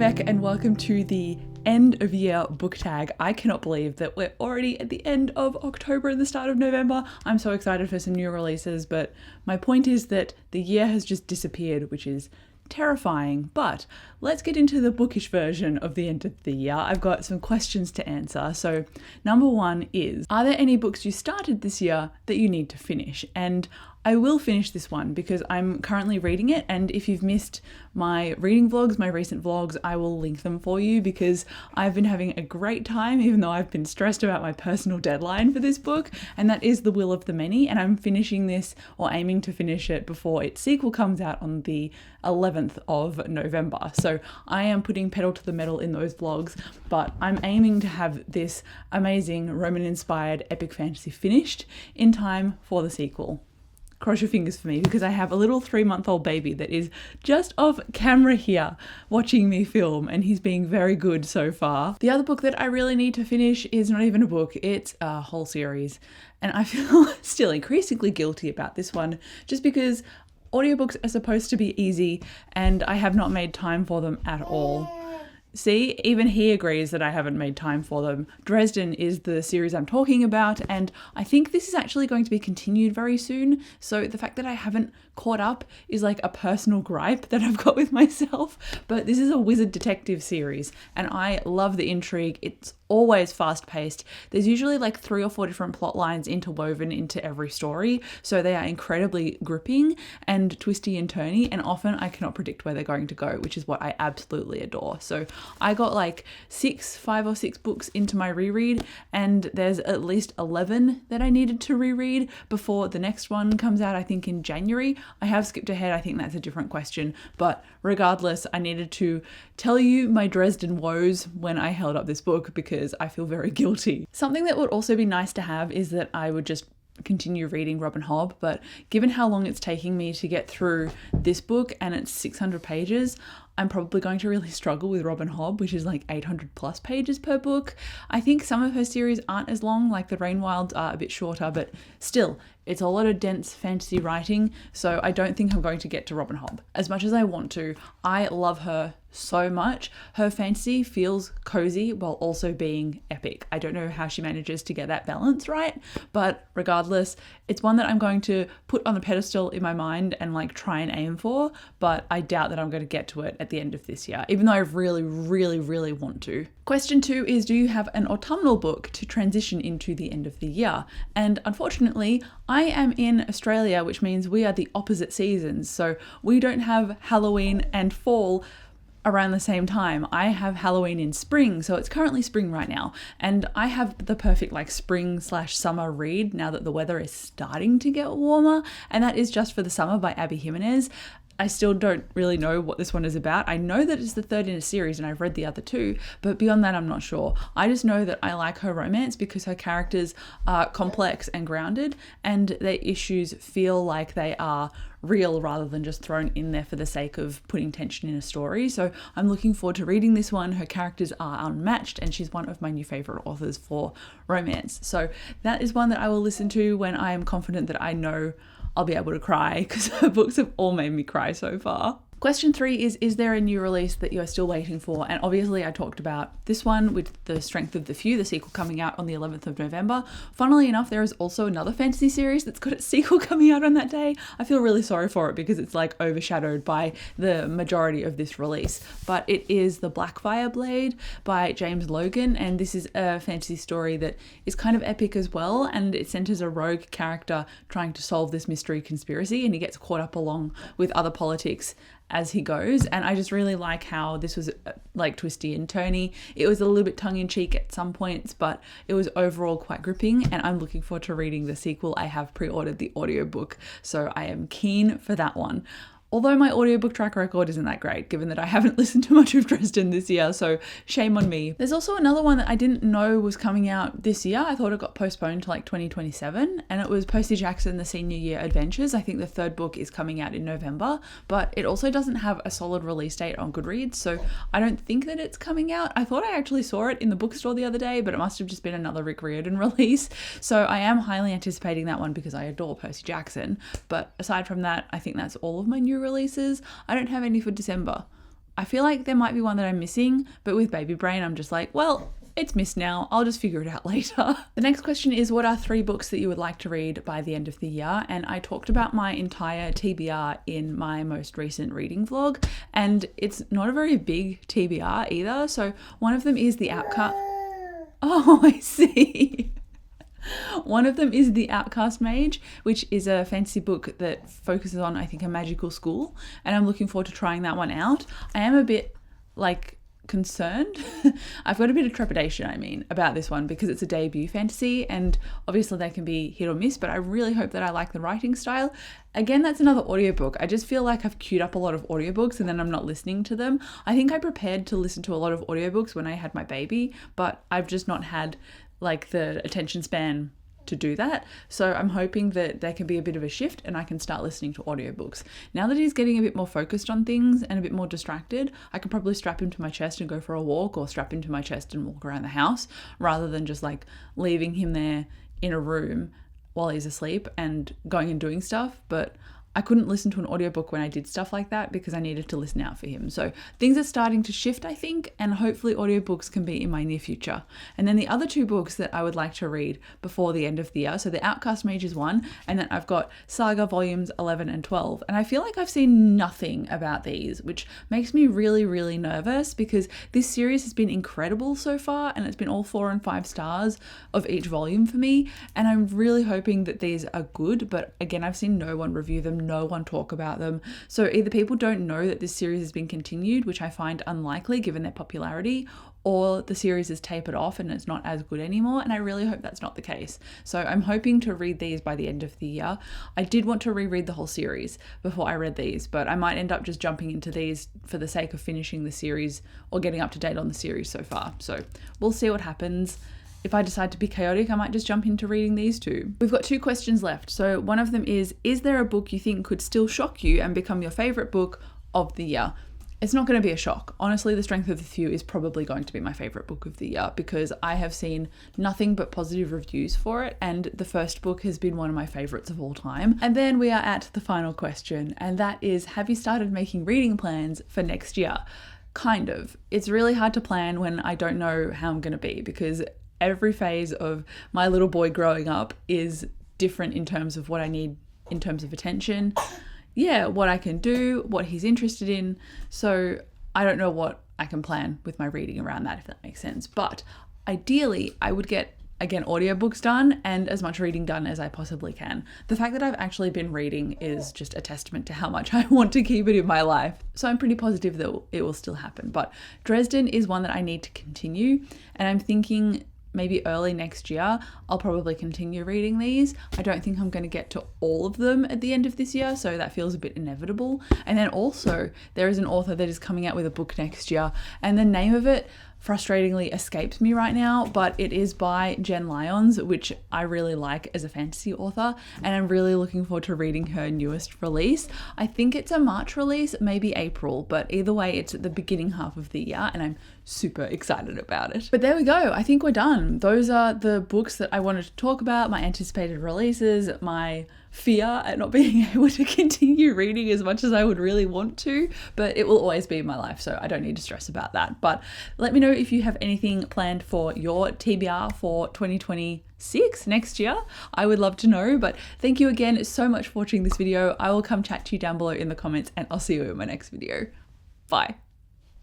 Beck and welcome to the end of year book tag. I cannot believe that we're already at the end of October and the start of November. I'm so excited for some new releases, but my point is that the year has just disappeared, which is terrifying. But let's get into the bookish version of the end of the year. I've got some questions to answer. So number one is, are there any books you started this year that you need to finish? And I will finish this one because I'm currently reading it, and if you've missed my reading vlogs, my recent vlogs, I will link them for you because I've been having a great time even though I've been stressed about my personal deadline for this book, and that is The Will of the Many, and I'm finishing this or aiming to finish it before its sequel comes out on the 11th of November. So I am putting pedal to the metal in those vlogs, but I'm aiming to have this amazing Roman-inspired epic fantasy finished in time for the sequel. Cross your fingers for me because I have a little 3-month-old baby that is just off camera here watching me film, and he's being very good so far. The other book that I really need to finish is not even a book, it's a whole series, and I feel still increasingly guilty about this one just because audiobooks are supposed to be easy and I have not made time for them at all. See, even he agrees that I haven't made time for them. Dresden is the series I'm talking about, and I think this is actually going to be continued very soon. So the fact that I haven't caught up is like a personal gripe that I've got with myself. But this is a wizard detective series, and I love the intrigue. It's always fast paced. There's usually like 3 or 4 different plot lines interwoven into every story. So they are incredibly gripping and twisty and turny, and often I cannot predict where they're going to go, which is what I absolutely adore. So I got like 5 or 6 books into my reread, and there's at least 11 that I needed to reread before the next one comes out, I think in January. I have skipped ahead, I think that's a different question, but regardless, I needed to tell you my Dresden woes when I held up this book because I feel very guilty. Something that would also be nice to have is that I would just continue reading Robin Hobb, but given how long it's taking me to get through this book and it's 600 pages, I'm probably going to really struggle with Robin Hobb, which is like 800 plus pages per book. I think some of her series aren't as long, like the Rainwilds are a bit shorter, but still, it's a lot of dense fantasy writing, so I don't think I'm going to get to Robin Hobb. As much as I want to, I love her so much. Her fantasy feels cozy while also being epic. I don't know how she manages to get that balance right, but regardless, it's one that I'm going to put on the pedestal in my mind and like try and aim for, but I doubt that I'm going to get to it at the end of this year, even though I really, really, really want to. Question 2 is, do you have an autumnal book to transition into the end of the year? And unfortunately, I am in Australia, which means we are the opposite seasons. So we don't have Halloween and fall around the same time. I have Halloween in spring, so it's currently spring right now, and I have the perfect like spring/summer read now that the weather is starting to get warmer, and that is Just for the Summer by Abby Jimenez. I still don't really know what this one is about. I know that it's the third in a series and I've read the other 2, but beyond that I'm not sure. I just know that I like her romance because her characters are complex and grounded, and their issues feel like they are real rather than just thrown in there for the sake of putting tension in a story. So I'm looking forward to reading this one. Her characters are unmatched and she's one of my new favorite authors for romance. So that is one that I will listen to when I am confident that I know I'll be able to cry, because her books have all made me cry so far. Question 3 is there a new release that you're still waiting for? And obviously I talked about this one with The Strength of the Few, the sequel coming out on the 11th of November. Funnily enough, there is also another fantasy series that's got its sequel coming out on that day. I feel really sorry for it because it's like overshadowed by the majority of this release. But it is The Blackfire Blade by James Logan, and this is a fantasy story that is kind of epic as well, and it centers a rogue character trying to solve this mystery conspiracy, and he gets caught up along with other politics as he goes. And I just really like how this was like twisty and turny. It was a little bit tongue-in-cheek at some points, but it was overall quite gripping, and I'm looking forward to reading the sequel. I have pre-ordered the audiobook, so I am keen for that one. Although my audiobook track record isn't that great, given that I haven't listened to much of Dresden this year, so shame on me. There's also another one that I didn't know was coming out this year. I thought it got postponed to like 2027, and it was Percy Jackson, The Senior Year Adventures. I think the 3rd book is coming out in November, but it also doesn't have a solid release date on Goodreads, so I don't think that it's coming out. I thought I actually saw it in the bookstore the other day, but it must have just been another Rick Riordan release. So I am highly anticipating that one because I adore Percy Jackson. But aside from that, I think that's all of my new releases. I don't have any for December. I feel like there might be one that I'm missing, but with baby brain, I'm just like, well, it's missed now. I'll just figure it out later. The next question is, what are 3 books that you would like to read by the end of the year? And I talked about my entire TBR in my most recent reading vlog, and it's not a very big TBR either. So one of them is The Outcast. Oh, I see. One of them is The Outcast Mage, which is a fantasy book that focuses on, I think, a magical school. And I'm looking forward to trying that one out. I am a bit concerned. I've got a bit of trepidation, about this one because it's a debut fantasy and obviously they can be hit or miss, but I really hope that I like the writing style. Again, that's another audiobook. I just feel like I've queued up a lot of audiobooks and then I'm not listening to them. I think I prepared to listen to a lot of audiobooks when I had my baby, but I've just not had the attention span to do that. So I'm hoping that there can be a bit of a shift and I can start listening to audiobooks. Now that he's getting a bit more focused on things and a bit more distracted, I could probably strap him to my chest and go for a walk, or strap him to my chest and walk around the house, rather than just leaving him there in a room while he's asleep and going and doing stuff. But I couldn't listen to an audiobook when I did stuff like that because I needed to listen out for him. So things are starting to shift, I think, and hopefully audiobooks can be in my near future. And then the other 2 books that I would like to read before the end of the year, so The Outcast Mage is one, and then I've got Saga Volumes 11 and 12. And I feel like I've seen nothing about these, which makes me really, really nervous because this series has been incredible so far and it's been all 4 and 5 stars of each volume for me. And I'm really hoping that these are good, but again, I've seen no one review them, no one talk about them. So either people don't know that this series has been continued, which I find unlikely given their popularity, or the series is tapered off and it's not as good anymore. And I really hope that's not the case. So I'm hoping to read these by the end of the year. I did want to reread the whole series before I read these, but I might end up just jumping into these for the sake of finishing the series or getting up to date on the series so far. So we'll see what happens. If I decide to be chaotic, I might just jump into reading these 2. We've got 2 questions left. So one of them is there a book you think could still shock you and become your favorite book of the year? It's not going to be a shock. Honestly, The Strength of the Few is probably going to be my favorite book of the year because I have seen nothing but positive reviews for it, and the first book has been one of my favorites of all time. And then we are at the final question, and that is, have you started making reading plans for next year? Kind of. It's really hard to plan when I don't know how I'm going to be because every phase of my little boy growing up is different in terms of what I need in terms of attention. Yeah, what I can do, what he's interested in. So I don't know what I can plan with my reading around that, if that makes sense. But ideally, I would get, again, audiobooks done and as much reading done as I possibly can. The fact that I've actually been reading is just a testament to how much I want to keep it in my life. So I'm pretty positive that it will still happen. But Dresden is one that I need to continue, and I'm thinking maybe early next year, I'll probably continue reading these. I don't think I'm going to get to all of them at the end of this year, so that feels a bit inevitable. And then also, there is an author that is coming out with a book next year, and the name of it frustratingly escapes me right now, but it is by Jen Lyons, which I really like as a fantasy author, and I'm really looking forward to reading her newest release. I think it's a March release, maybe April, but either way, it's at the beginning half of the year, and I'm super excited about it. But there we go. I think we're done. Those are the books that I wanted to talk about, my anticipated releases, my fear at not being able to continue reading as much as I would really want to, but it will always be in my life, so I don't need to stress about that. But let me know if you have anything planned for your TBR for 2026 next year. I would love to know, but thank you again so much for watching this video. I will come chat to you down below in the comments, and I'll see you in my next video. Bye.